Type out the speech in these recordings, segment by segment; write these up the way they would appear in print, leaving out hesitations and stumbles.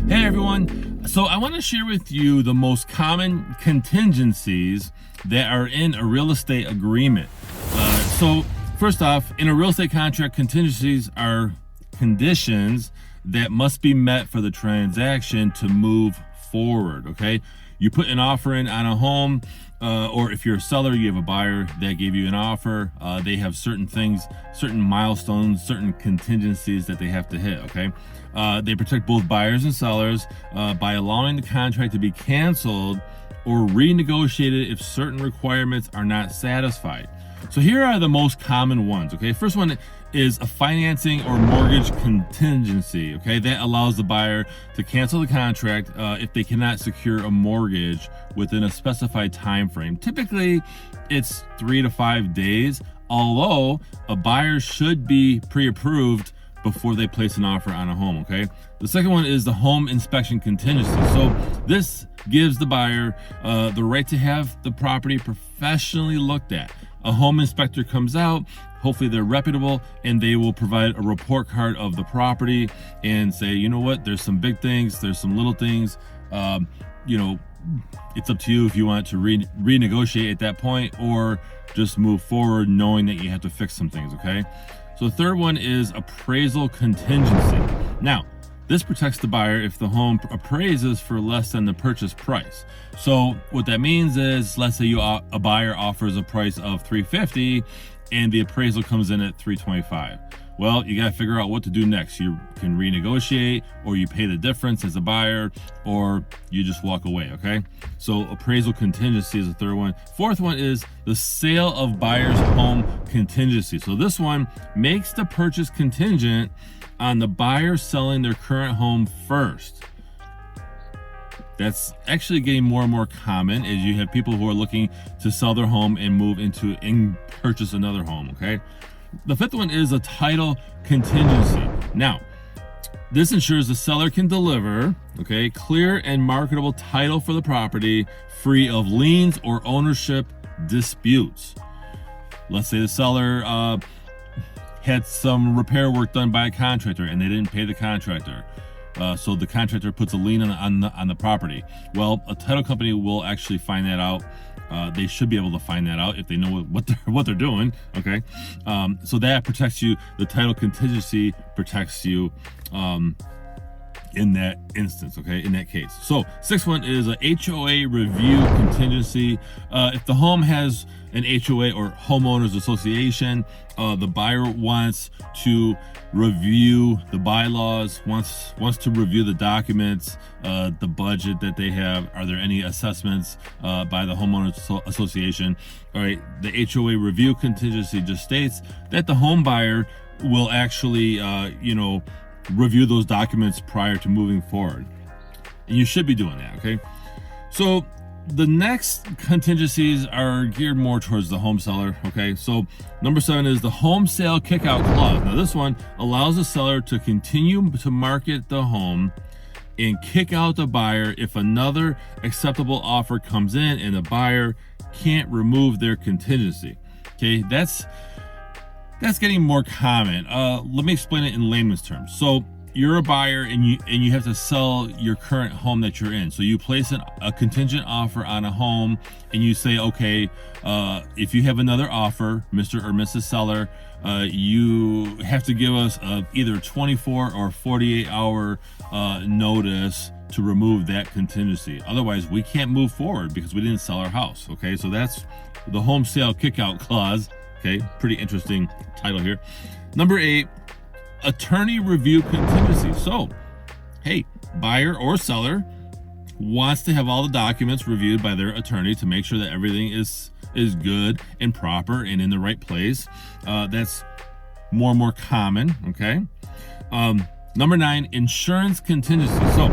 Hey everyone, so I want to share with you the most common contingencies that are in a real estate agreement. So first off, in a real estate contract, contingencies are conditions that must be met for the transaction to move forward, okay? You put an offer in on a home, or if you're a seller, you have a buyer that gave you an offer. They have certain things, certain milestones, certain contingencies that they have to hit, okay? They protect both buyers and sellers by allowing the contract to be canceled or renegotiated if certain requirements are not satisfied. So here are the most common ones, okay? First one is a financing or mortgage contingency, okay? That allows the buyer to cancel the contract if they cannot secure a mortgage within a specified time frame. Typically, it's 3 to 5 days, although a buyer should be pre-approved before they place an offer on a home, okay? The second one is the home inspection contingency. So this gives the buyer the right to have the property professionally looked at. A home inspector comes out, hopefully they're reputable, and they will provide a report card of the property and say, you know what, there's some big things, there's some little things, it's up to you if you want to renegotiate at that point or just move forward knowing that you have to fix some things, okay? So the third one is appraisal contingency. Now, this protects the buyer if the home appraises for less than the purchase price. So what that means is, let's say a buyer offers a price of $350 and the appraisal comes in at $325. Well, you gotta figure out what to do next. You can renegotiate, or you pay the difference as a buyer, or you just walk away, okay? So appraisal contingency is the third one. Fourth one is the sale of buyer's home contingency. So this one makes the purchase contingent on the buyer selling their current home first. That's actually getting more and more common as you have people who are looking to sell their home and purchase another home, okay? The fifth one is a title contingency. Now, this ensures the seller can deliver, okay, clear and marketable title for the property, free of liens or ownership disputes. Let's say the seller had some repair work done by a contractor and they didn't pay the contractor. So the contractor puts a lien on the property. Well, a title company will actually find that out. They should be able to find that out if they know what they're doing, okay? So that protects you. The title contingency protects you in that instance, okay, in that case. So sixth one is a HOA review contingency. If the home has an HOA or homeowners association, the buyer wants to review the bylaws, wants to review the documents, the budget that they have. Are there any assessments by the homeowners association? All right, the HOA review contingency just states that the home buyer will actually review those documents prior to moving forward, and you should be doing that, okay? So the next contingencies are geared more towards the home seller, okay? So number 7 is the home sale kickout clause. Now this one allows the seller to continue to market the home and kick out the buyer if another acceptable offer comes in and the buyer can't remove their contingency, okay? That's getting more common. Let me explain it in layman's terms. So you're a buyer and you have to sell your current home that you're in. So you place a contingent offer on a home and you say, okay, if you have another offer, Mr. or Mrs. Seller, you have to give us either 24 or 48 hour notice to remove that contingency. Otherwise, we can't move forward because we didn't sell our house, okay? So that's the home sale kickout clause. Okay, pretty interesting title here. Number 8, attorney review contingency. So, hey, buyer or seller wants to have all the documents reviewed by their attorney to make sure that everything is good and proper and in the right place. That's more and more common, okay? Number 9, insurance contingency. So,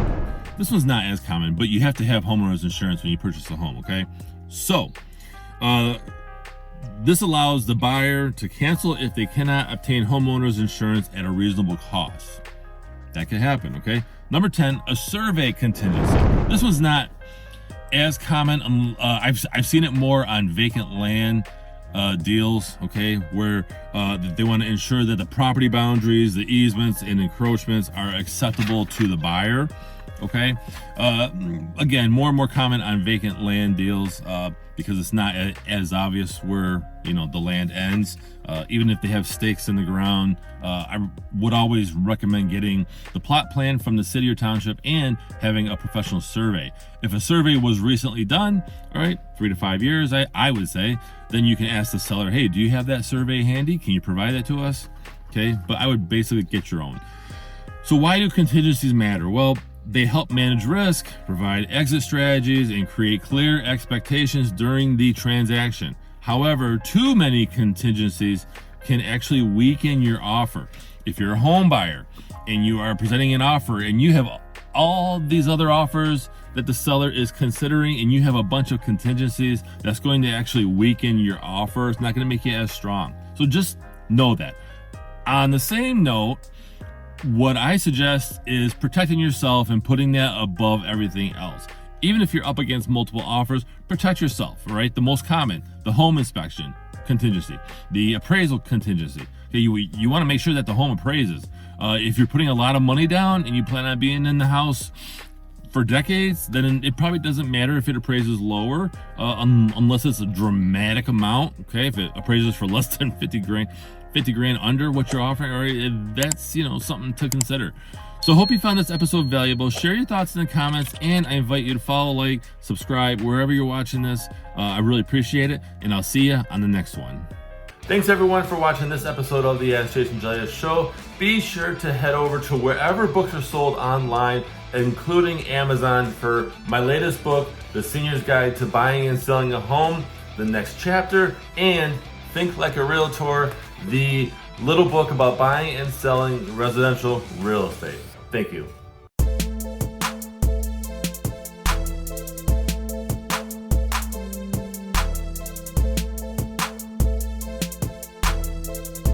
this one's not as common, but you have to have homeowners insurance when you purchase a home, okay? So, this allows the buyer to cancel if they cannot obtain homeowners insurance at a reasonable cost. That can happen, okay? Number 10, a survey contingency. This one's not as common. I've seen it more on vacant land deals, okay, where they want to ensure that the property boundaries, the easements and encroachments are acceptable to the buyer. Okay. Again, more and more common on vacant land deals because it's not as obvious where the land ends. Even if they have stakes in the ground, I would always recommend getting the plot plan from the city or township and having a professional survey. If a survey was recently done, all right, 3 to 5 years, I would say, then you can ask the seller, hey, do you have that survey handy? Can you provide that to us? Okay, but I would basically get your own. So why do contingencies matter? Well, they help manage risk, provide exit strategies, and create clear expectations during the transaction. However, too many contingencies can actually weaken your offer. If you're a home buyer and you are presenting an offer and you have all these other offers that the seller is considering and you have a bunch of contingencies, that's going to actually weaken your offer. It's not going to make you as strong. So just know that. On the same note, what I suggest is protecting yourself and putting that above everything else. Even if you're up against multiple offers, protect yourself, right? The most common, the home inspection contingency, the appraisal contingency. Okay, you want to make sure that the home appraises. If you're putting a lot of money down and you plan on being in the house for decades, then it probably doesn't matter if it appraises lower, unless it's a dramatic amount. Okay, if it appraises for less than 50 grand under what you're offering, or that's something to consider. So hope you found this episode valuable. Share your thoughts in the comments, and I invite you to follow, like, subscribe wherever you're watching this. I really appreciate it, and I'll see you on the next one. Thanks everyone for watching this episode of the AskJasonGelios Show. Be sure to head over to wherever books are sold online, including Amazon, for my latest book, The Senior's Guide to Buying and Selling a Home, the next chapter, and Think Like a Realtor, the little book about buying and selling residential real estate. Thank you.